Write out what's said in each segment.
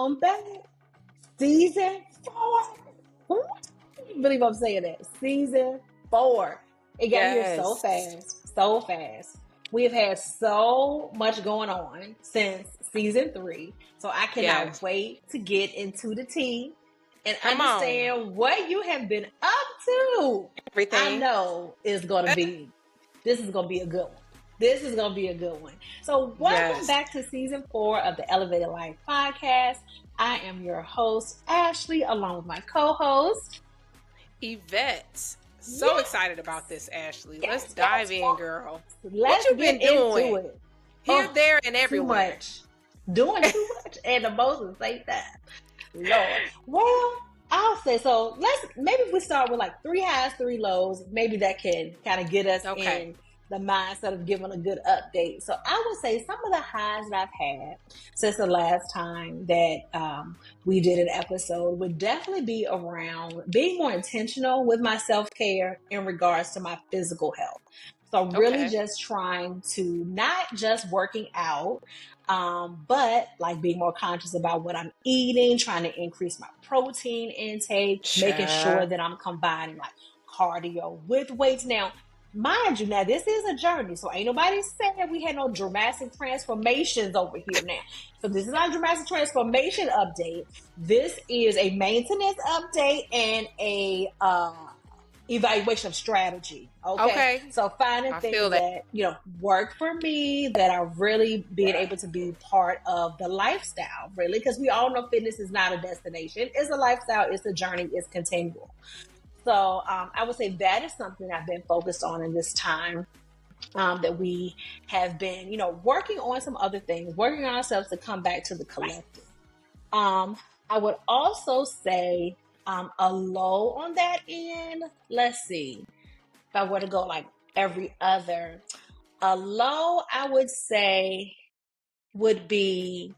welcome back. Season 4. Ooh, I can't believe I'm saying that. Season 4. It got here so Yes. fast. So fast. We've had so much going on since season 3. So I cannot Yes. wait to get into the tea and Come on. understand what you have been up to. I Everything. know this is going to be a good one. This is going to be a good one. So welcome Yes. back to season 4 of the Elevated Life podcast. I am your host, Ashley, along with my co-host, Yvette. So Yes. excited about this, Ashley. Yes, Let's dive yes, in, girl. Let's What you been get into doing? it. Here, Oh, there, and Too everywhere. much. Doing too much and the most at the same time. Lord. Well, I'll say so. Maybe if we start with like 3 highs, 3 lows, maybe that can kind of get us Okay. in the mindset of giving a good update. So I would say some of the highs that I've had since the last time that we did an episode would definitely be around being more intentional with my self-care in regards to my physical health. So really Okay. just trying to not just working out, but like being more conscious about what I'm eating, trying to increase my protein intake, making sure Child. that I'm combining like cardio with weights. Now, mind you, now this is a journey, so ain't nobody saying we had no dramatic transformations over here now. So this is not a dramatic transformation update. This is a maintenance update and a evaluation of strategy. Okay. So finding I things feel that. that, work for me, that are really being able to be part of the lifestyle, really, because we all know fitness is not a destination. It's a lifestyle, it's a journey, it's continual. So I would say that is something I've been focused on in this time. That we have been, working on some other things, working on ourselves to come back to the collective. I would also say a low on that end. Let's see. If I were to go like every other, a low I would say would be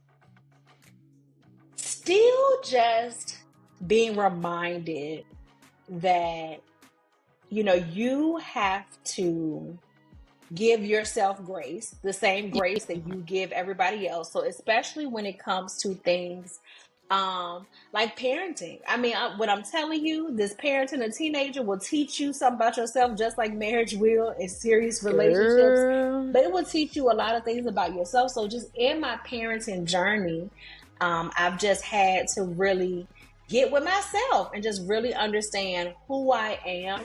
still just being reminded that, you have to give yourself grace, the same grace that you give everybody else. So especially when it comes to things like parenting. I mean, what I'm telling you, this parenting a teenager will teach you something about yourself, just like marriage will in serious relationships. Girl. But it will teach you a lot of things about yourself. So just in my parenting journey, I've just had to really get with myself and just really understand who I am,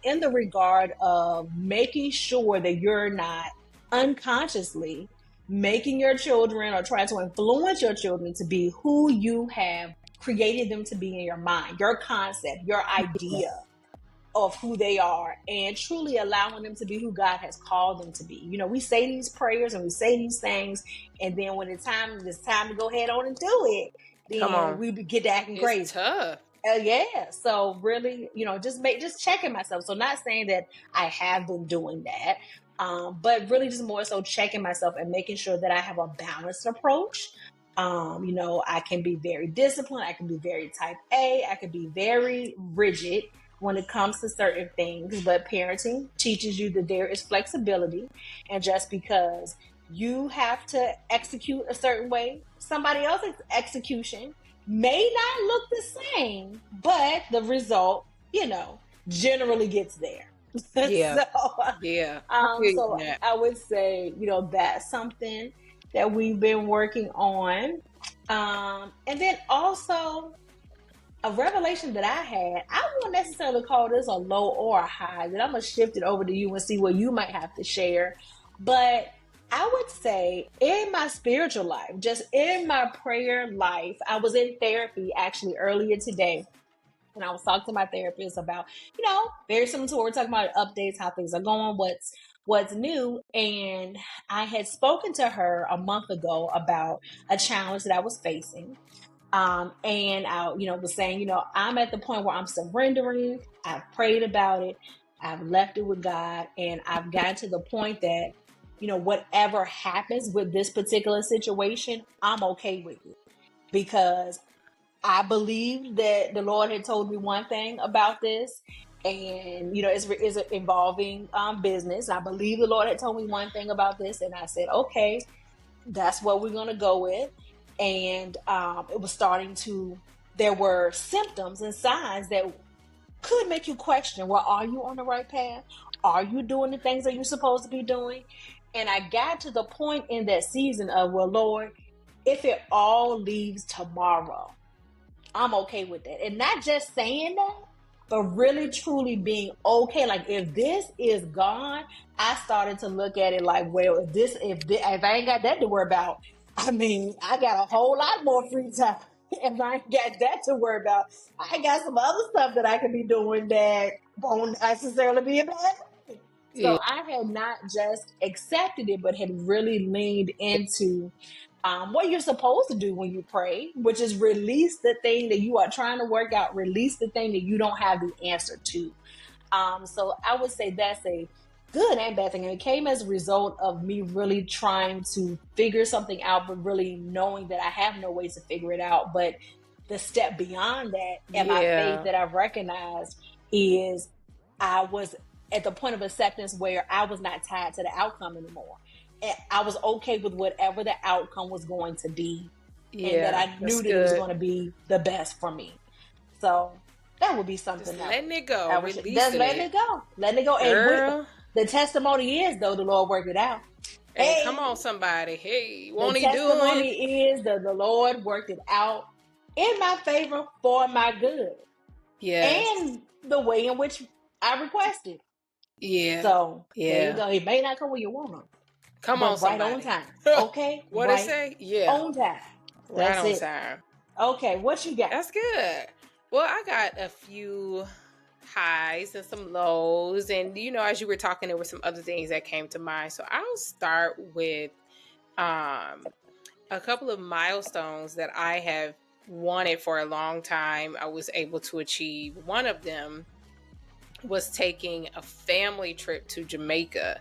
in the regard of making sure that you're not unconsciously making your children or trying to influence your children to be who you have created them to be in your mind, your concept, your idea of who they are, and truly allowing them to be who God has called them to be. We say these prayers and we say these things, and then when it's time to go ahead on and do it, Come then on. we get to acting It's crazy. tough. Yeah. So really, just checking myself. So not saying that I have been doing that, but really just more so checking myself and making sure that I have a balanced approach. I can be very disciplined. I can be very type A. I can be very rigid when it comes to certain things. But parenting teaches you that there is flexibility, and just because you have to execute a certain way, somebody else's execution may not look the same, but the result, generally gets there. Yeah. So, Yeah. I feel you so on that. I would say, that's something that we've been working on. And then also a revelation that I had, I won't necessarily call this a low or a high, that I'm going to shift it over to you and see what you might have to share. But I would say in my spiritual life, just in my prayer life, I was in therapy actually earlier today. And I was talking to my therapist about, very similar to what we're talking about, updates, how things are going, what's new. And I had spoken to her a month ago about a challenge that I was facing. And I, was saying, I'm at the point where I'm surrendering. I've prayed about it. I've left it with God. And I've gotten to the point that, whatever happens with this particular situation, I'm okay with it, because I believe that the Lord had told me one thing about this, and it's involving business. I believe the Lord had told me one thing about this, and I said, okay, that's what we're gonna go with. and it was starting to, there were symptoms and signs that could make you question, well, are you on the right path? Are you doing the things that you're supposed to be doing? And I got to the point in that season of, well, Lord, if it all leaves tomorrow, I'm okay with that. And not just saying that, but really truly being okay. Like, if this is gone, I started to look at it like, well, if I ain't got that to worry about, I mean, I got a whole lot more free time. If I ain't got that to worry about, I got some other stuff that I could be doing that won't necessarily be a bad thing. Yeah. So I had not just accepted it, but had really leaned into what you're supposed to do when you pray, which is release the thing that you are trying to work out, release the thing that you don't have the answer to. So I would say that's a good and bad thing. And it came as a result of me really trying to figure something out, but really knowing that I have no ways to figure it out. But the step beyond that and my faith that I've recognized is I was at the point of acceptance where I was not tied to the outcome anymore. And I was okay with whatever the outcome was going to be. And that I knew that it was going to be the best for me. So that would be something just that letting it go. just letting it go. Letting it go. Girl. And the testimony is, though, the Lord worked it out. Hey, come on, somebody. Hey, won't he do it? The testimony is that the Lord worked it out in my favor for my good. Yes. And the way in which I requested. Yeah. So yeah. There you go. It may not come when you want them. Come on, somebody. Right on time. Okay. What right they say? Yeah. On time. Right on time. Okay, what you got? That's good. Well, I got a few highs and some lows, and as you were talking, there were some other things that came to mind. So I'll start with a couple of milestones that I have wanted for a long time. I was able to achieve. One of them was taking a family trip to Jamaica.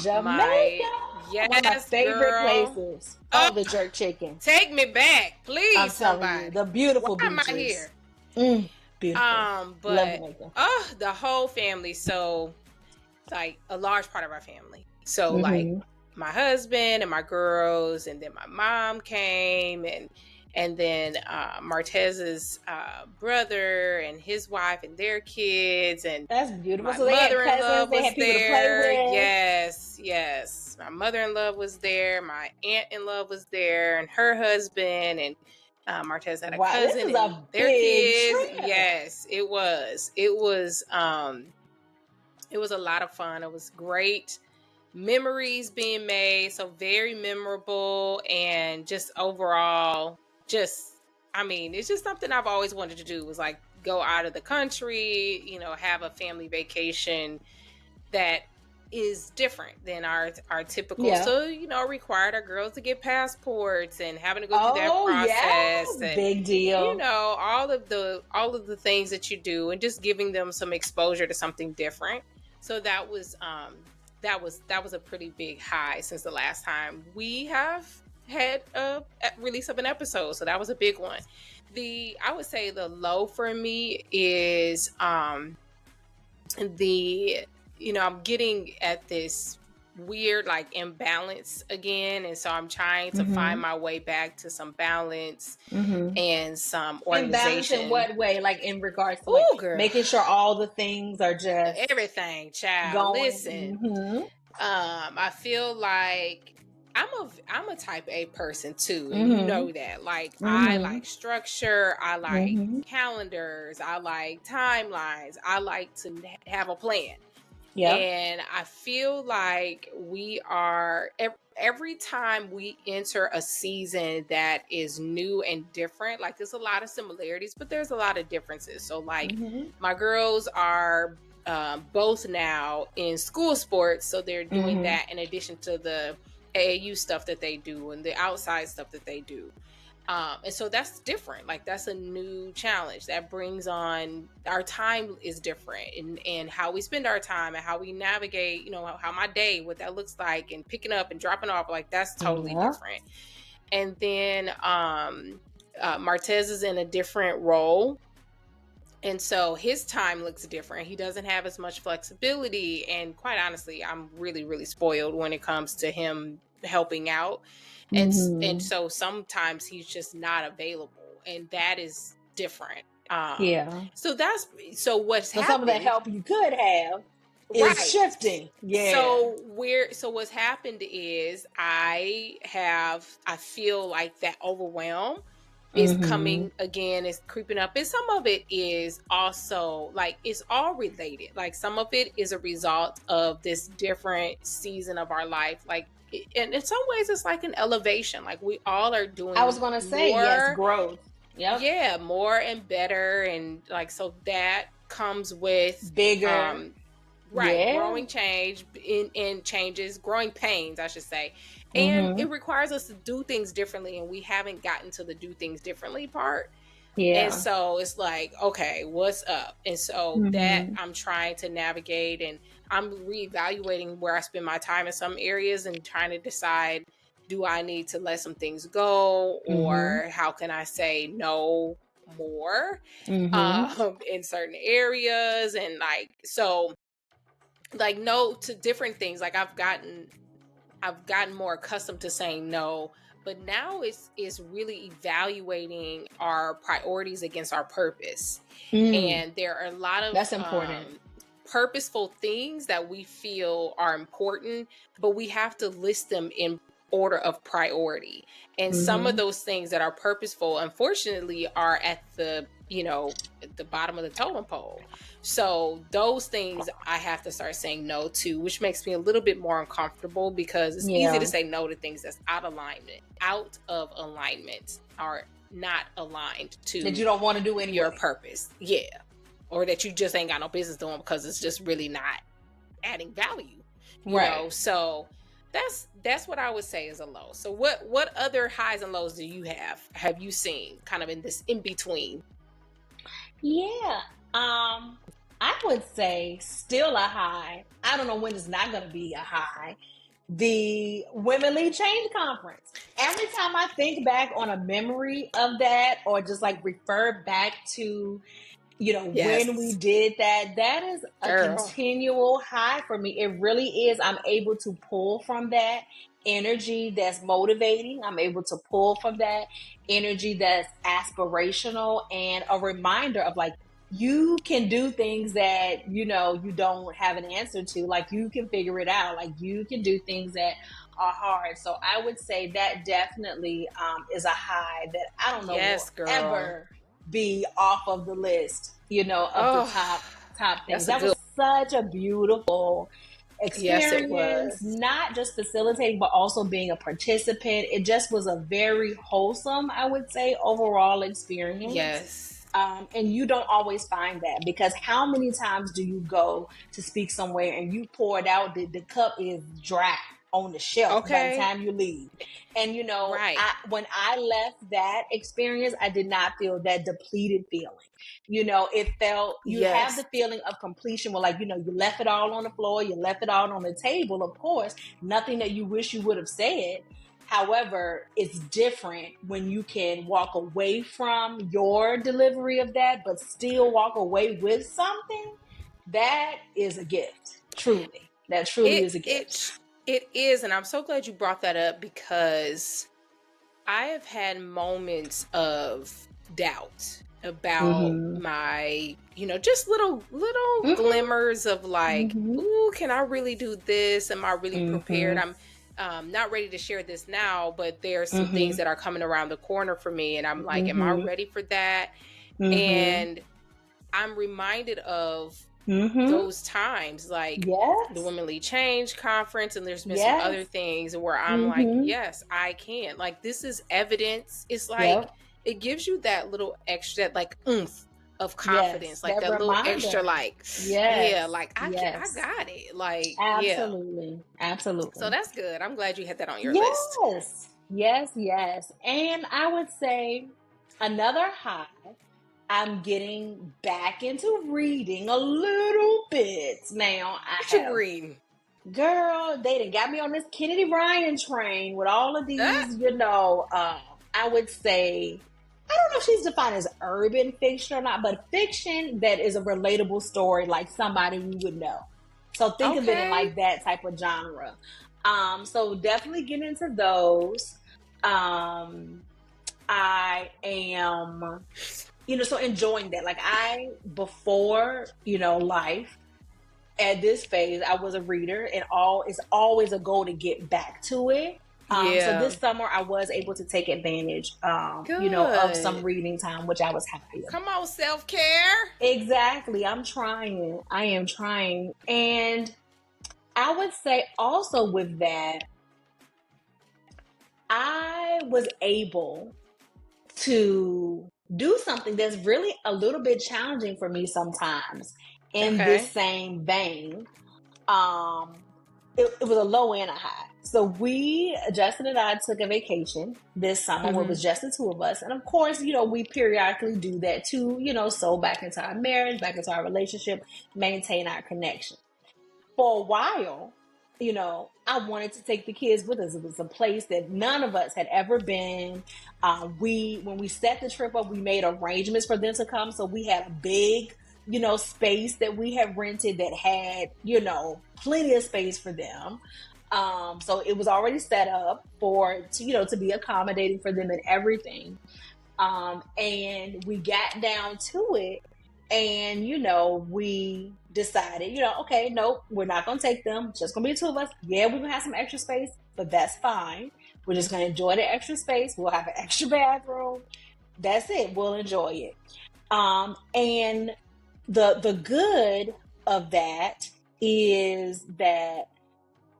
Jamaica, yes, one of my favorite places. Oh, the jerk chicken. Take me back, please. I'm telling you, the beautiful beaches. Why am I here? Beautiful. But the whole family. So, like a large part of our family. So, like my husband and my girls, and then my mom came, and then Martez's brother and his wife and their kids, and that's beautiful. My so mother-in-law was there. Yes, my mother-in-law was there. My aunt-in-law was there, and her husband, and Martez had a cousin and their kids. Trip. Yes, it was. It was a lot of fun. It was great. Memories being made, so very memorable, and just overall, it's just something I've always wanted to do, was like go out of the country, have a family vacation that is different than our typical. So, required our girls to get passports and having to go through that process. And, big deal. All of the things that you do, and just giving them some exposure to something different. So that was a pretty big high since the last time we have had a release of an episode. So that was a big one. I would say the low for me is I'm getting at this weird imbalance again, and so I'm trying to find my way back to some balance and some organization. Balance in what way? Like in regards to making sure all the things are just everything, child. Going. Listen, I feel like I'm a type A person too, and you know that. I like structure, I like calendars, I like timelines, I like to have a plan. Yeah. And I feel like we are every time we enter a season that is new and different, there's a lot of similarities, but there's a lot of differences. So my girls are both now in school sports, so they're doing that in addition to the AAU stuff that they do and the outside stuff that they do. And so that's different. That's a new challenge that brings on, our time is different, and how we spend our time and how we navigate, how my day, what that looks like, and picking up and dropping off, that's totally different. And then Martez is in a different role. And so his time looks different. He doesn't have as much flexibility. And quite honestly, I'm really, really spoiled when it comes to him helping out. And so sometimes he's just not available, and that is different. So what's happened, some of the help you could have is shifting. So what's happened is I feel like that overwhelm is coming again, is creeping up. And some of it is also like, it's all related. Like some of it is a result of this different season of our life. Like, and in some ways it's like an elevation. Like we all are doing, I was going to say, yes, growth. Yep. Yeah, more and better. And like, so that comes with bigger, growing growing pains, I should say. And it requires us to do things differently, and we haven't gotten to the do things differently part. And so it's like, okay, what's up? And so that I'm trying to navigate, and I'm reevaluating where I spend my time in some areas and trying to decide, do I need to let some things go, or how can I say no more in certain areas? And like, so like no to different things. Like I've gotten more accustomed to saying no, but now it's really evaluating our priorities against our purpose. And there are a lot of that's important, purposeful things that we feel are important, but we have to list them in order of priority. And some of those things that are purposeful, unfortunately, are at the at the bottom of the totem pole. So those things I have to start saying no to, which makes me a little bit more uncomfortable, because it's easy to say no to things that's out of alignment, or not aligned to that you don't want to do anyway. Your purpose. Yeah. Or that you just ain't got no business doing because it's just really not adding value. You know? So that's what I would say is a low. So what other highs and lows do you have you seen kind of in this in between? I would say still a high. I don't know when it's not going to be a high. The Women Lead Change Conference. Every time I think back on a memory of that, or just like refer back to, when we did that, that is a continual high for me. It really is. I'm able to pull from that energy that's motivating. I'm able to pull from that energy that's aspirational, and a reminder of like, you can do things that, you don't have an answer to. Like, you can figure it out. Like, you can do things that are hard. So I would say that definitely is a high that I don't know will ever be off of the list, of the top things. That was such a beautiful experience. Yes, not just facilitating, but also being a participant. It just was a very wholesome, I would say, overall experience. Yes. And you don't always find that, because how many times do you go to speak somewhere and you pour it out, the cup is dry on the shelf by the time you leave? And when I left that experience, I did not feel that depleted feeling. It felt, you have the feeling of completion where, like, you left it all on the floor, you left it all on the table. Of course, nothing that you wish you would have said. However, it's different when you can walk away from your delivery of that, but still walk away with something. That is a gift. Truly. That truly is a gift. It is. And I'm so glad you brought that up, because I have had moments of doubt about my, just little glimmers of like, ooh, can I really do this? Am I really prepared? I'm not ready to share this now, but there are some things that are coming around the corner for me. And I'm like, am I ready for that? And I'm reminded of those times, like the Women Lead Change Conference, and there's been some other things where I'm like, yes, I can. Like, this is evidence. It's like, it gives you that little extra, like, oomph of confidence, like that little extra, like, like I got it, like, absolutely. So that's good. I'm glad you had that on your list. Yes. And I would say another high, I'm getting back into reading a little bit now. What you reading? Girl, they done got me on this Kennedy Ryan train with all of these, I would say, I don't know if she's defined as urban fiction or not, but fiction that is a relatable story, like somebody we would know. So think of it in like that type of genre. So definitely get into those. I am, so enjoying that. Like before, life, at this phase, I was a reader, and it's always a goal to get back to it. So this summer I was able to take advantage, of some reading time, which I was happy about. Come on, self-care. Exactly. I am trying. And I would say also with that, I was able to do something that's really a little bit challenging for me sometimes in this same vein. It was a low and a high. So Justin and I took a vacation this summer where it was just the two of us. And of course, we periodically do that too, so back into our marriage, back into our relationship, maintain our connection. For a while, I wanted to take the kids with us. It was a place that none of us had ever been. When we set the trip up, we made arrangements for them to come. So we had a big, space that we had rented that had, plenty of space for them. So it was already set up to be accommodating for them and everything. And we got down to it, and we decided, okay, nope, we're not gonna take them. It's just gonna be the two of us. Yeah, we're gonna have some extra space, but that's fine. We're just gonna enjoy the extra space. We'll have an extra bathroom. That's it. We'll enjoy it. And the good of that is that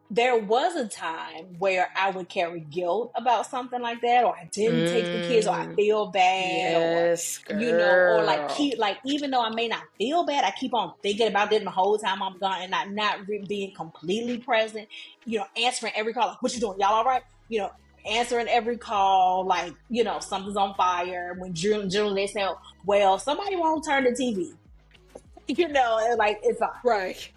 there was a time where I would carry guilt about something like that, or I didn't take the kids, or I feel bad, or like even though I may not feel bad, I keep on thinking about it the whole time I'm gone, and not being completely present. Answering every call, like, what you doing? Y'all all right? Answering every call, like, something's on fire. When generally they say, well, somebody won't turn the TV. Like, it's fine. Right.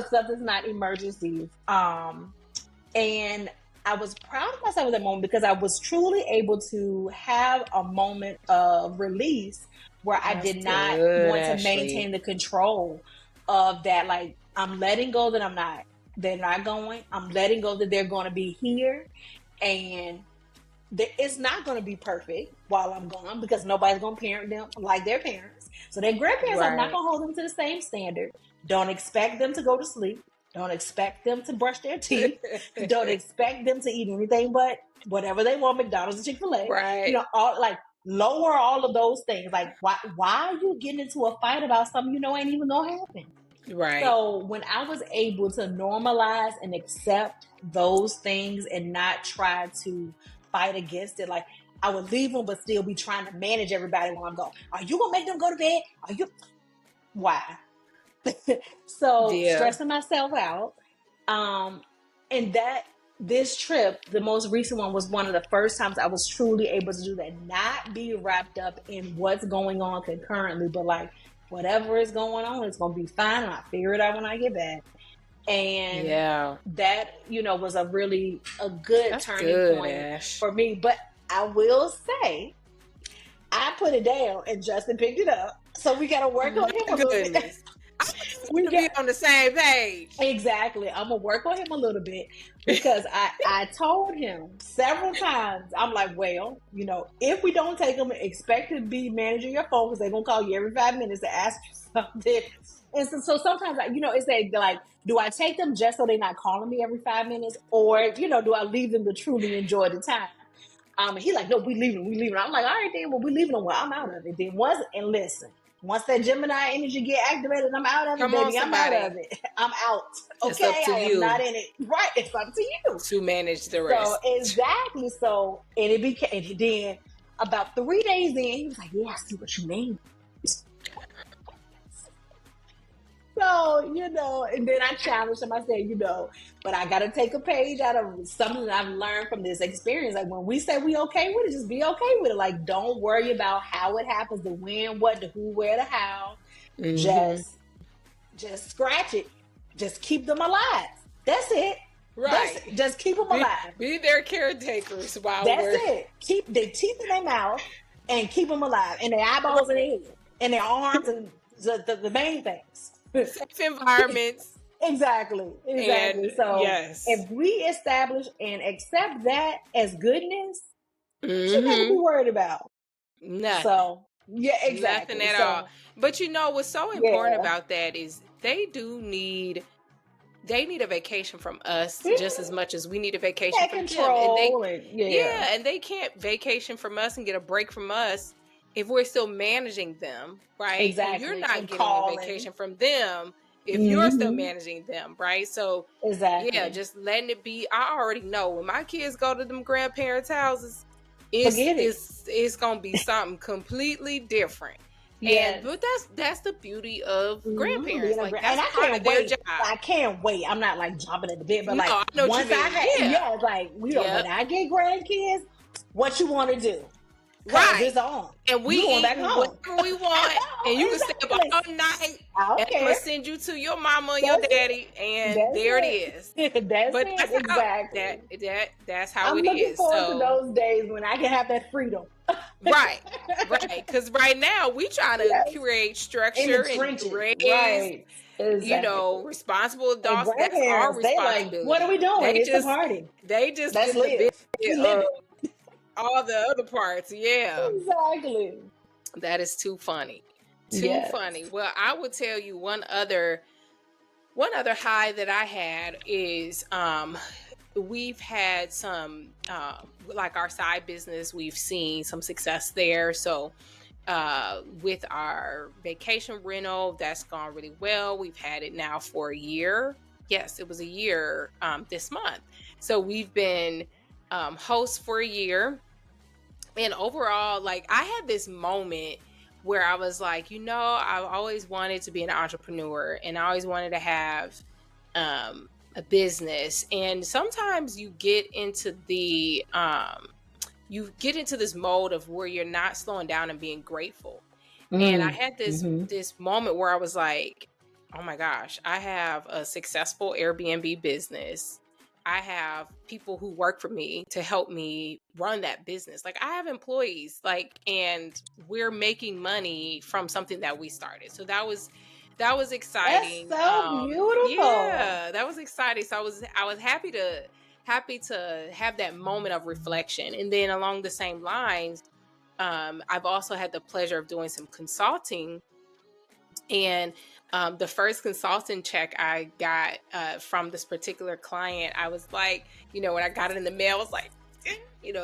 Stuff is not emergencies. And I was proud of myself at that moment because I was truly able to have a moment of release where I did not want to maintain the control of that. Like, I'm letting go that they're not going. I'm letting go that they're going to be here. And it's not going to be perfect while I'm gone because nobody's going to parent them like their parents. So their grandparents, I'm not going to hold them to the same standard. Don't expect them to go to sleep. Don't expect them to brush their teeth. Don't expect them to eat anything but whatever they want, McDonald's and Chick-fil-A. Right. Lower all of those things. Like, why are you getting into a fight about something ain't even going to happen? Right. So when I was able to normalize and accept those things and not try to fight against it, like, I would leave them but still be trying to manage everybody while I'm gone. Are you going to make them go to bed? Why? So stressing myself out. And that this trip, the most recent one, was one of the first times I was truly able to do that. Not be wrapped up in what's going on concurrently, but like, whatever is going on, it's going to be fine. And I'll figure it out when I get back. And that, was a good turning point for me. But I will say, I put it down and Justin picked it up. So we got to work on him a little bit. We get on the same page. Exactly. I'm going to work on him a little bit because I told him several times, I'm like, well, if we don't take them, expect to be managing your phone because they're going to call you every 5 minutes to ask you something. And so sometimes, it's like, do I take them just so they're not calling me every 5 minutes? Or, do I leave them to truly enjoy the time? And he's like, no, we leaving. I'm like, all right, then, well, we leaving them. Well, I'm out of it. Then once that Gemini energy get activated, I'm out of it, baby. I'm out of it. I'm out. Okay, I am not in it. Right, it's up to you to manage the rest. So exactly. So and then about 3 days in, he was like, "Yeah, I see what you mean." So, and then I challenged him. I said, but I got to take a page out of something that I've learned from this experience. Like, when we say we okay with it, just be okay with it. Like, don't worry about how it happens, the when, what, the who, where, the how. Mm-hmm. Just scratch it. Just keep them alive. That's it. Right. Just keep them alive. Be their caretakers while That's it. Keep their teeth in their mouth and keep them alive. And their eyeballs in their head. And their arms and the main things. Safe environments. Exactly. And So yes. if we establish and accept that as goodness, what you got to be Mm-hmm. worried about? Nothing. So yeah, Nothing exactly. at all. So But you know what's so important yeah, about that is they need a vacation from us just as much as we need a vacation that from them. And control and yeah, yeah, and they can't vacation from us and get a break from us if we're still managing them, right? And you're exactly. not And getting a calling. vacation from them if you're still Mm-hmm. managing them, right? So yeah, Exactly. just letting it be. I already know when my kids go to them grandparents' houses, it's Forget it. it's it's gonna be something completely different. And Yes. but that's the beauty of Being grandparents. a Like and that's I part can't of their wait. job. I can't wait. I'm not like jumping at the bit, but No, like I know what you once I mean. had, Yeah. yeah, like when Yep. I get grandkids, what you want to do? Cause Right. it's on. And we You going back eating home? whatever we want, and you can stay up Exactly. all night, I and don't I'm gonna care. send you to your mama and your That's it. daddy, and That's there it is. it. That's But it. that's how Exactly. that's how I'm it looking is. forward to So those days when I can have that freedom. right, right. Because right now we trying to Yes. create In the structure and trenches. raise, Right. Exactly. responsible And adults. That's our grandparents, they like, what are responsibility. we doing? It's a party. They just Let's get the live. We benefit live of it. all the other parts. Yeah. Exactly. That is too funny. Too Yes. funny. Well, I will tell you one other high that I had is we've had some like our side business, we've seen some success there. So with our vacation rental, that's gone really well. We've had it now for a year. Yes, it was a year this month. So we've been hosts for a year. And overall, like I had this moment where I was like, I've always wanted to be an entrepreneur and I always wanted to have a business. And sometimes you get into this mode of where you're not slowing down and being grateful. And I had this moment where I was like, oh my gosh, I have a successful Airbnb business. I have people who work for me to help me run that business. Like I have employees, and we're making money from something that we started. So that was That's exciting. so beautiful. Yeah, that was exciting. So I was happy to have that moment of reflection. And then along the same lines, I've also had the pleasure of doing some consulting. And the first consultant check I got from this particular client, I was like, when I got it in the mail, I was like,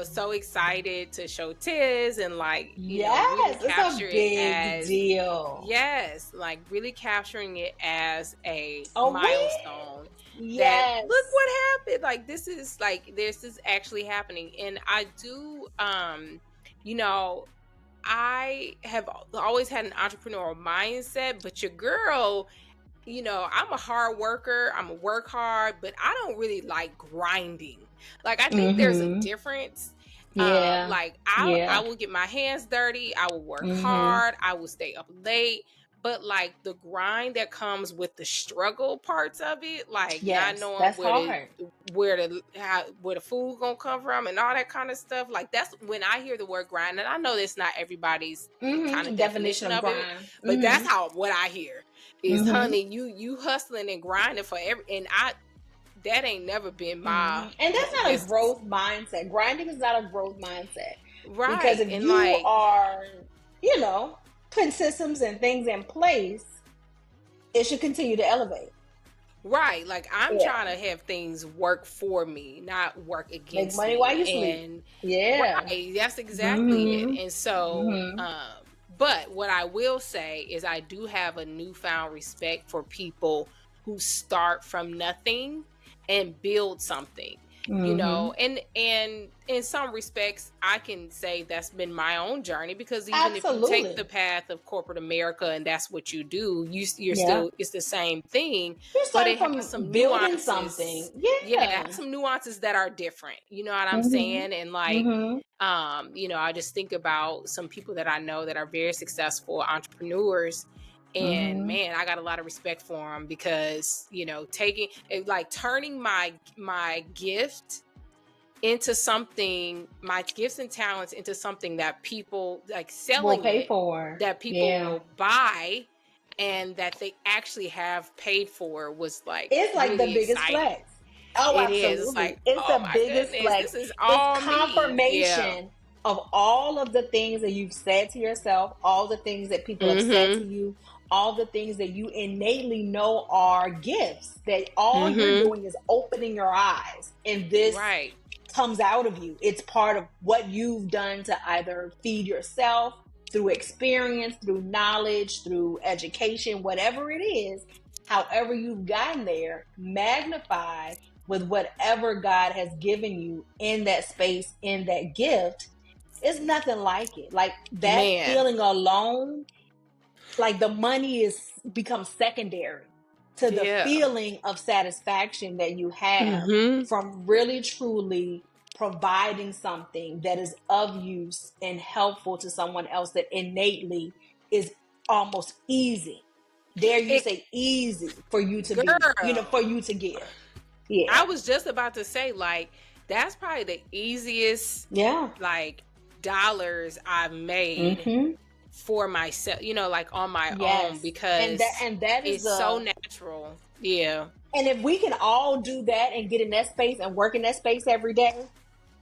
so excited to show Tiz and really Yes, it's capture a it big as, deal. yes, like really capturing it as a A win. milestone. That Yes. look what happened. Like this is actually happening. And I do, I have always had an entrepreneurial mindset, but your girl, I'm a hard worker. I'm a work hard, but I don't really like grinding. Like I think there's a difference. Yeah. Like I will get my hands dirty. I will work hard. I will stay up late. But like the grind that comes with the struggle parts of it, like not Yes, knowing that's hard. where the food gonna come from and all that kind of stuff. Like that's when I hear the word grind, and I know that's not everybody's kind of definition of it, but that's what I hear is, honey, you hustling and grinding for and that ain't never been my and that's not business. a growth mindset. Grinding is not a growth mindset, Right? Because if and you are, putting systems and things in place, it should continue to elevate. Right. Like I'm trying to have things work for me, not work against Make money me. while you And sleep. right, that's exactly it. And so but what I will say is I do have a newfound respect for people who start from nothing and build something. And in some respects I can say that's been my own journey, because even if you take the path of corporate America and that's what you do, you're still, it's the same thing, You're but starting it from has some building nuances. something. It has some nuances that are different, you know what I'm saying? And I just think about some people that I know that are very successful entrepreneurs. And man, I got a lot of respect for them, because turning my gift into something, my gifts and talents into something that people like selling will pay for, that people will buy and that they actually have paid for was like It's like really the biggest exciting. flex. Oh, It is. It's absolutely. like, It's oh the my biggest goodness, flex. this is It's all me. Yeah. confirmation of all of the things that you've said to yourself, all the things that people have said to you, all the things that you innately know are gifts, that all you're doing is opening your eyes, and this Right. comes out of you. It's part of what you've done to either feed yourself through experience, through knowledge, through education, whatever it is. However you've gotten there, magnify with whatever God has given you in that space, in that gift. It's nothing like it. Like that feeling alone, like the money is becomes secondary to the feeling of satisfaction that you have from really truly providing something that is of use and helpful to someone else, that innately is almost easy. Dare you say easy for you to be, for you to give. Yeah. I was just about to say, like, that's probably the easiest like dollars I've made for myself, like on my own, because that is so natural. Yeah. And if we can all do that and get in that space and work in that space every day,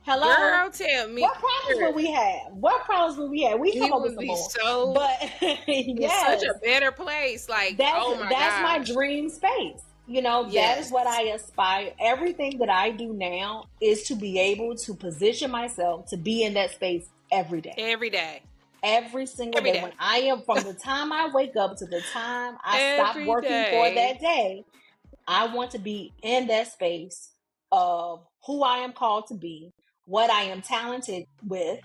hello, girl, tell me, what problems will we have? What problems will we have? We come up with some more. So, but such a better place. Like, that's my dream space. That is what I aspire. Everything that I do now is to be able to position myself to be in that space every day. Every single day. When I am, from the time I wake up to the time I stop working for that day, I want to be in that space of who I am called to be, what I am talented with,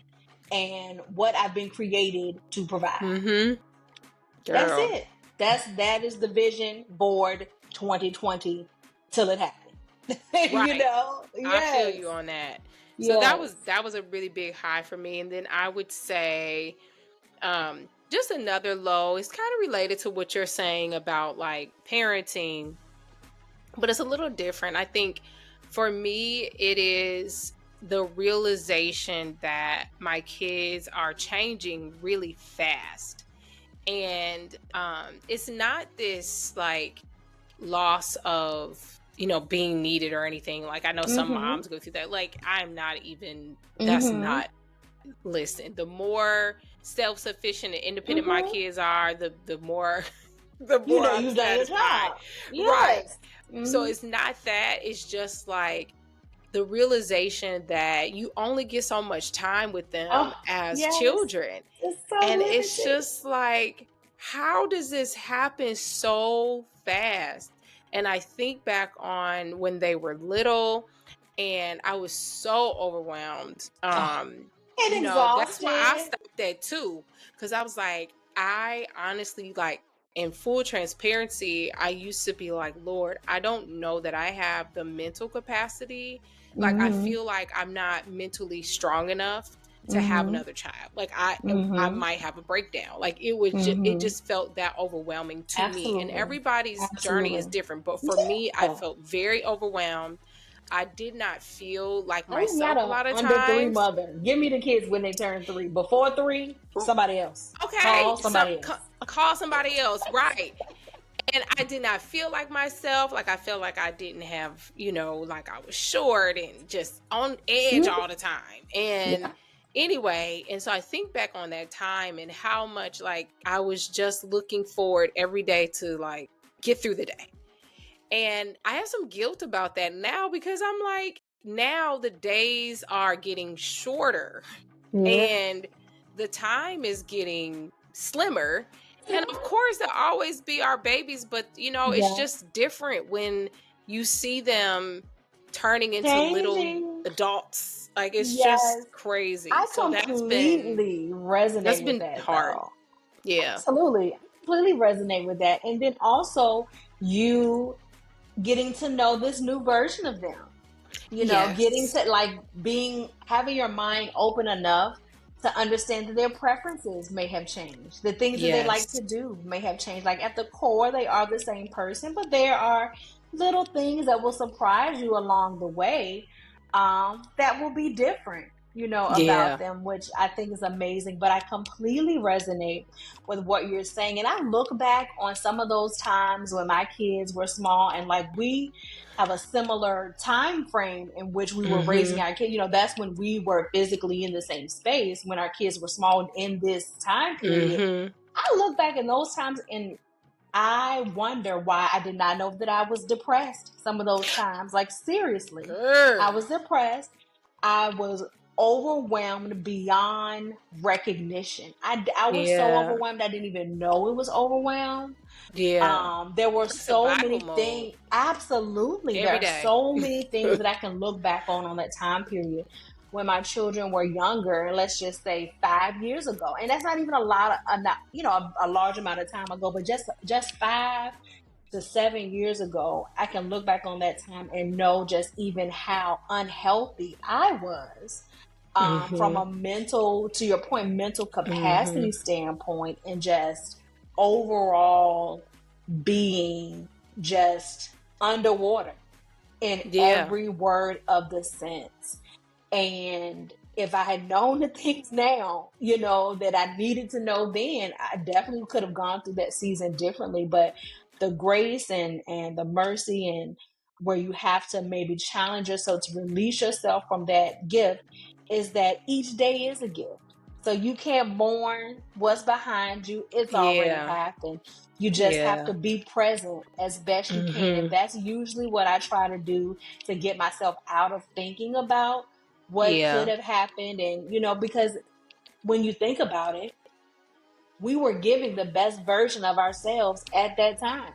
and what I've been created to provide. That's it. That is the vision board 2020 till it happens. Right. I feel you on that. So that was a really big high for me. And then I would say just another low. It's kind of related to what you're saying about like parenting, but it's a little different. I think for me, it is the realization that my kids are changing really fast. And it's not this like loss of, being needed or anything. Like, I know some moms go through that. Like, I'm not even, that's not, listen, the more self-sufficient and independent my kids are, the more I'm satisfied. Right. So it's not that, it's just like the realization that you only get so much time with them as children. It's so and limited. It's just like, how does this happen so fast? And I think back on when they were little, and I was so overwhelmed. And that's why I stopped that too. Because I was like, I honestly, like, in full transparency, I used to be like, Lord, I don't know that I have the mental capacity. Like, I feel like I'm not mentally strong enough to have another child. Like, I might have a breakdown. Like, it was it just felt that overwhelming to me. And everybody's journey is different. But for me, I felt very overwhelmed. I did not feel like myself a lot of times. Under 3 mother. Give me the kids when they turn 3. Before 3, somebody else. Okay. Call somebody else. Call somebody else. Right. And I did not feel like myself. Like, I felt like I didn't have, like I was short and just on edge all the time. And anyway, and so I think back on that time and how much, like, I was just looking forward every day to, like, get through the day. And I have some guilt about that now, because I'm like, now the days are getting shorter and the time is getting slimmer. And of course, they'll always be our babies, but it's just different when you see them turning into little adults. Like, it's just crazy. So completely resonate that's with been that. Hard. Though. Yeah. Absolutely. I completely resonate with that. And then also you getting to know this new version of them. Getting to, like, having your mind open enough to understand that their preferences may have changed. The things that they like to do may have changed. Like, at the core, they are the same person, but there are little things that will surprise you along the way that will be different. about them, which I think is amazing. But I completely resonate with what you're saying. And I look back on some of those times when my kids were small, and like we have a similar time frame in which we were raising our kids. That's when we were physically in the same space when our kids were small in this time period. I look back in those times and I wonder why I did not know that I was depressed some of those times. Like, seriously, I was depressed. I was overwhelmed beyond recognition. I was so overwhelmed I didn't even know it was overwhelmed. There were so many things. Absolutely. There are so many things that I can look back on that time period when my children were younger, let's just say 5 years ago. And that's not even a large amount of time ago, but just 5 to 7 years ago, I can look back on that time and know just even how unhealthy I was. From a mental, to your point, mental capacity standpoint, and just overall being just underwater in every word of the sense. And if I had known the things now, that I needed to know then, I definitely could have gone through that season differently. But the grace and the mercy, and where you have to maybe challenge yourself to release yourself from that gift, is that each day is a gift. So you can't mourn what's behind you. It's already happened. You just have to be present as best you can. And that's usually what I try to do to get myself out of thinking about what could have happened. And, because when you think about it, we were giving the best version of ourselves at that time.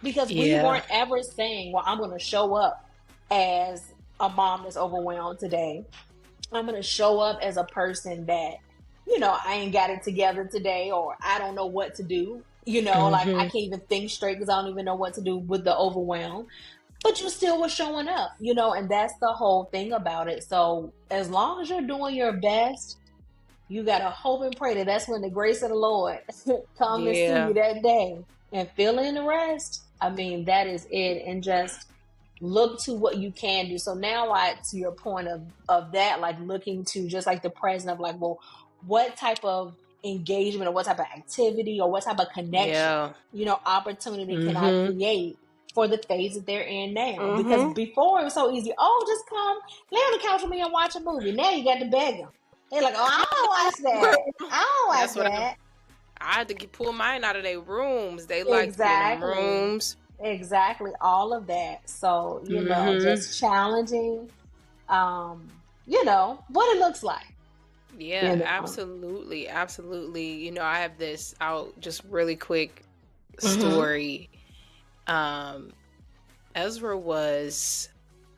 Because we weren't ever saying, well, I'm going to show up as a mom that's overwhelmed today. I'm going to show up as a person that, I ain't got it together today, or I don't know what to do. Like I can't even think straight because I don't even know what to do with the overwhelm. But you still were showing up, and that's the whole thing about it. So as long as you're doing your best, you got to hope and pray that that's when the grace of the Lord come and see you that day, and fill in the rest. I mean, that is it. And just look to what you can do. So now, like, to your point of that, like looking to just like the present of like, well, what type of engagement or what type of activity or what type of connection, opportunity can I create for the phase that they're in now? Because before it was so easy. Oh, just come lay on the couch with me and watch a movie. Now you got to beg them. They're like, oh, I don't watch that. I don't watch that. I had to pull mine out of their rooms. They like to be in rooms. Exactly. All of that. So, just challenging, what it looks like. Yeah, absolutely. Absolutely. I have this just really quick story. Ezra was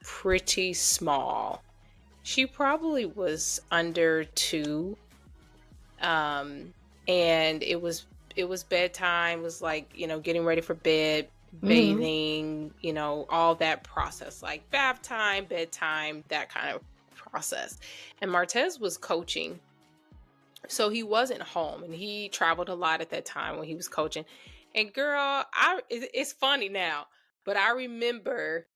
pretty small. She probably was under 2. And it was bedtime. It was like, getting ready for bed, bathing, all that process, like bath time, bedtime, that kind of process. And Martez was coaching. So he wasn't home, and he traveled a lot at that time when he was coaching. And girl, it's funny now, but I remember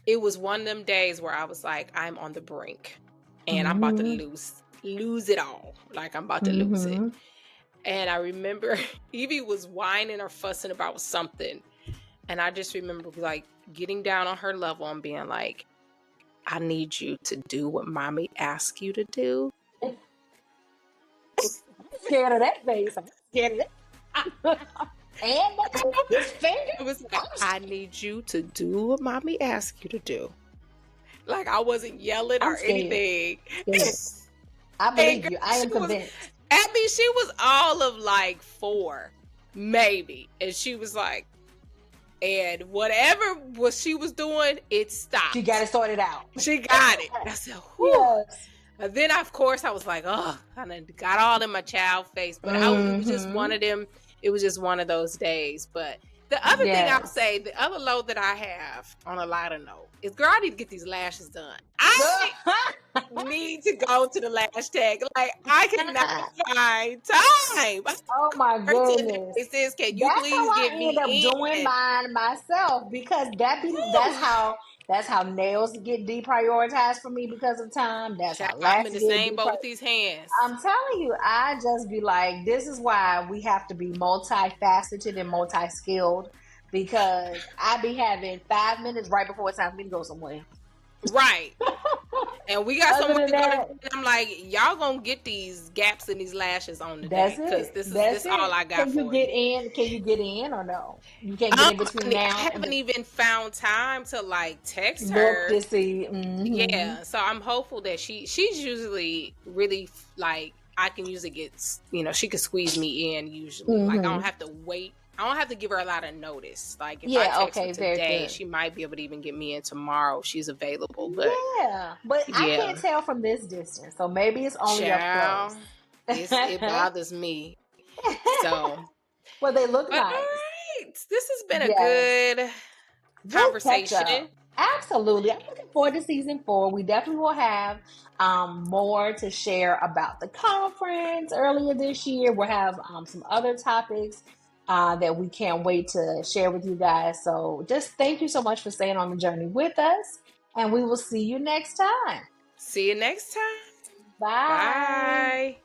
it was one of them days where I was like, I'm on the brink and I'm about to lose it all. Like, I'm about to lose it. And I remember Evie was whining or fussing about something. And I just remember like getting down on her level and being like, I need you to do what mommy asked you to do. I'm scared of that face. I'm scared of that. And this finger. It was like, I need you to do what mommy asked you to do. Like, I wasn't yelling or anything. Yes. I believe you. I am convinced. I mean, she was all of like 4, maybe. And she was like, and whatever she was doing, it stopped. She got it sorted out. She got it. I said, whew. Yes. And then, of course, I was like, oh, I got all in my child face. But it was just one of them. It was just one of those days. But the other thing I'll say, the other load that I have on a lighter note is, girl, I need to get these lashes done. I need to go to the lash tag. Like, I cannot find time. Oh my goodness! It says, can you please get me in? I end up doing mine myself, because that's how That's how nails get deprioritized for me because of time. That's how I'm in lashes the get same boat with deprioritized. these hands. I'm telling you, I just be like, this is why we have to be multifaceted and multi-skilled, because I be having 5 minutes right before it's time for me to go somewhere. Right. And we got Other somewhere than to go today. that, And I'm like, y'all gonna get these gaps in these lashes on that's today, because it. this That's all it. I got Can you for get you. in? Can you get in or no? You can't get in between I now and haven't even found time to like text look her. to see. Mm-hmm. Yeah, so I'm hopeful that she's usually really like, I can usually get, she could squeeze me in usually. Like, I don't Mm-hmm. have to wait. I don't have to give her a lot of notice. Like, if I Yeah. text her Okay. Very today, good. she might be able to even get me in tomorrow if she's available. But Yeah, but I yeah, can't tell from this distance, so maybe it's only up close. child, it bothers me. So, Well, they look but all nice. right, this has been a Yes. good Good catch conversation. up. Absolutely. I'm looking forward to season 4. We definitely will have more to share about the conference earlier this year. We'll have some other topics that we can't wait to share with you guys. So just thank you so much for staying on the journey with us. And we will see you next time. See you next time. Bye. Bye.